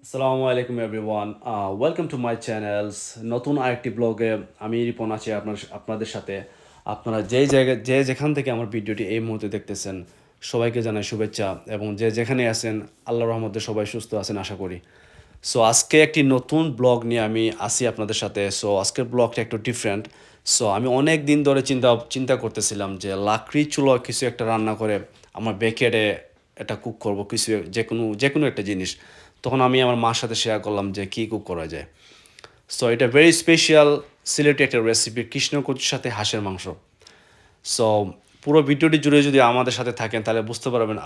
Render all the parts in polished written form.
আসসালামু আলাইকুম everyone, welcome to my channels. নতুন আরেকটি ব্লগে আমি রিপন আছি আপনাদের সাথে। আপনারা যেই জায়গায় যেখান থেকে আমার ভিডিওটি এই মুহূর্তে দেখতেছেন, সবাইকে জানাই শুভেচ্ছা। এবং যেখানে আছেন, আল্লাহর রহমতে সবাই সুস্থ আছেন আশা করি। সো আজকে একটি নতুন ব্লগ নিয়ে আমি আসি আপনাদের সাথে। সো আজকের ব্লগটা একটু ডিফারেন্ট। সো আমি অনেক দিন ধরে চিন্তা করতেছিলাম যে লাকড়ি চুলো কিছু একটা রান্না করে আমার ব্যাকয়ার্ডে এটা কুক করব, কিছু যে কোনো একটা জিনিস। তখন আমি আমার মার সাথে শেয়ার করলাম যে কী কুক করা যায়। সো এটা ভেরি স্পেশাল সিলেটি একটা রেসিপি, কৃষ্ণ কচুর সাথে হাঁসের মাংস। সো পুরো ভিডিওটি জুড়ে যদি আমাদের সাথে থাকেন তাহলে বুঝতে পারবেন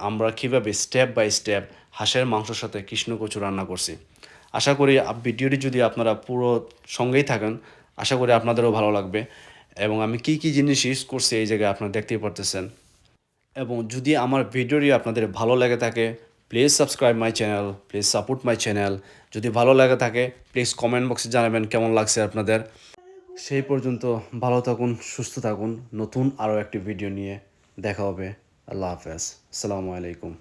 আমরা কীভাবে স্টেপ বাই স্টেপ হাঁসের মাংসর সাথে কৃষ্ণ কচু রান্না করছি। আশা করি ভিডিওটি যদি আপনারা পুরো সঙ্গেই থাকেন, আশা করি আপনাদেরও ভালো লাগবে। এবং আমি কী কী জিনিস ইউজ করছি এই জায়গায় আপনারা দেখতেই পারতেছেন। এবং যদি আমার ভিডিওটি আপনাদের ভালো লেগে থাকে, please subscribe my channel, please support my channel. যদি ভালো লেগে থাকে প্লিজ কমেন্ট বক্সে জানাবেন কেমন লাগছে আপনাদের। সেই পর্যন্ত ভালো থাকুন, সুস্থ থাকুন। নতুন আরও একটি ভিডিও নিয়ে দেখা হবে। আল্লাহ হাফেজ, আসসালামু আলাইকুম।